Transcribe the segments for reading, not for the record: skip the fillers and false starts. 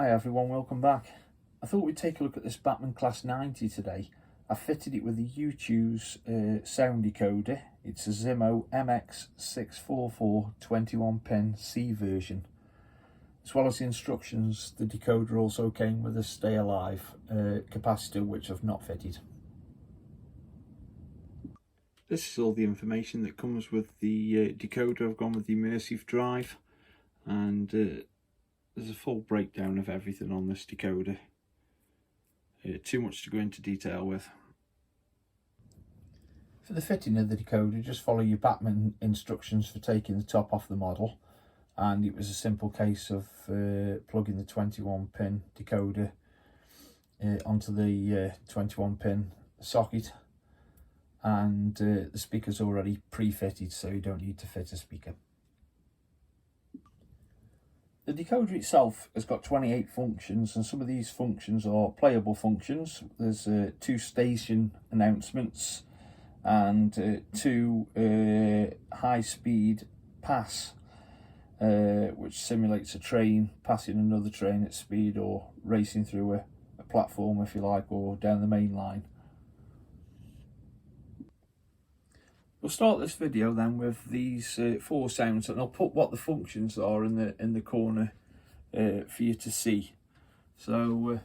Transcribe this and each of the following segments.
Hi everyone, welcome back. I thought we'd take a look at this Batman Class 90 today. I fitted it with the YouChoos sound decoder. It's a Zimo MX644 21-pin C version. As well as the instructions, the decoder also came with a Stay Alive capacitor, which I've not fitted. This is all the information that comes with the decoder. I've gone with the immersive drive, and there's a full breakdown of everything on this decoder. Too much to go into detail with. For the fitting of the decoder, just follow your Batman instructions for taking the top off the model, and it was a simple case of plugging the 21-pin decoder onto the 21-pin socket, and the speaker's already pre-fitted, so you don't need to fit a speaker. The decoder itself has got 28 functions, and some of these functions are playable functions. There's 2 station announcements and 2 high-speed pass, which simulates a train passing another train at speed, or racing through a platform, if you like, or down the main line. We'll start this video then with these 4 sounds, and I'll put what the functions are in the corner for you to see. So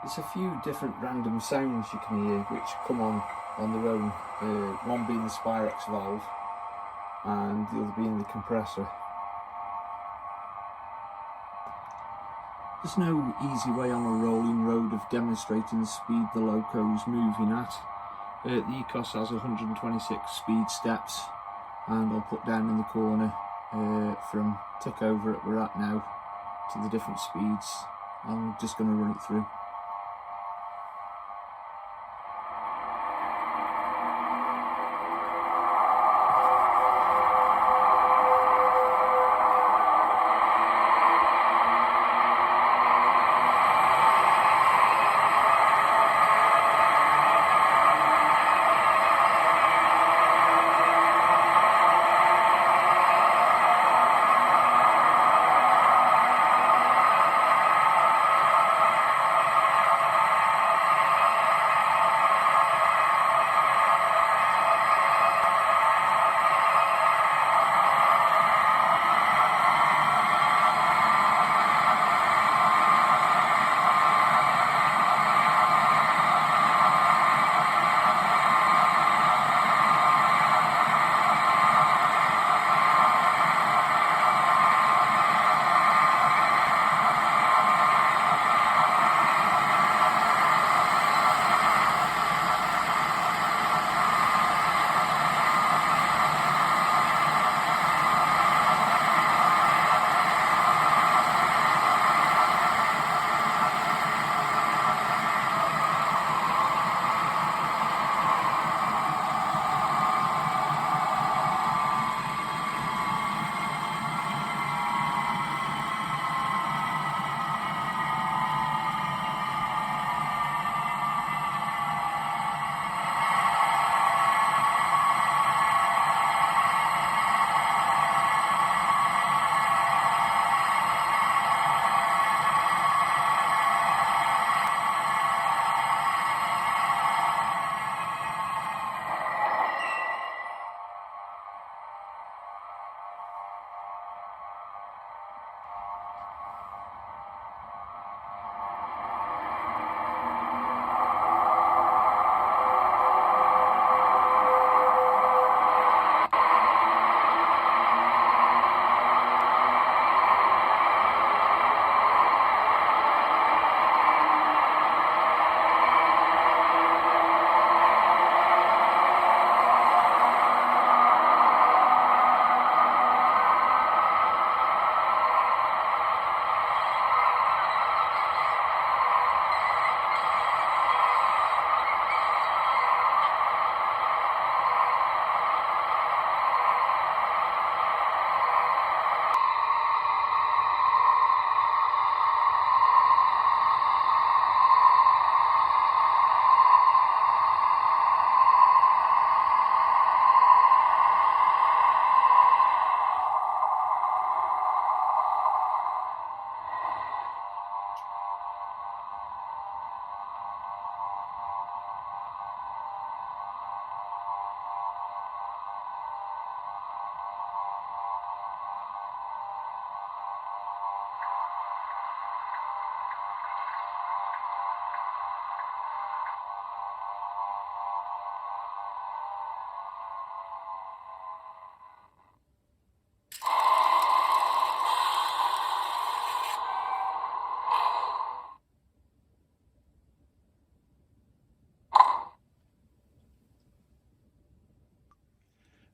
There's a few different random sounds you can hear which come on their own, one being the Spirex valve and the other being the compressor. There's no easy way on a rolling road of demonstrating the speed the loco's moving at. The YouChoos has 126 speed steps, and I'll put down in the corner from tick over that we're at now to the different speeds. I'm just going to run it through.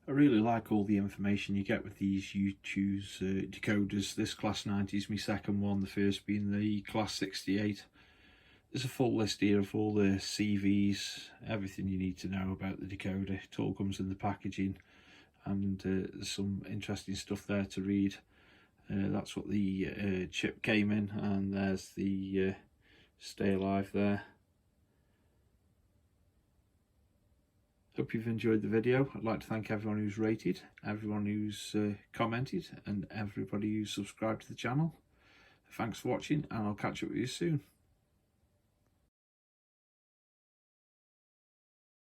I really like all the information you get with these YouChoos decoders. This Class 90 is my second one, the first being the Class 68. There's a full list here of all the CVs, everything you need to know about the decoder. It all comes in the packaging, and there's some interesting stuff there to read. That's what the chip came in, and there's the stay alive there. Hope you've enjoyed the video. I'd like to thank everyone who's rated, everyone who's commented, and everybody who's subscribed to the channel. Thanks for watching, and I'll catch up with you soon.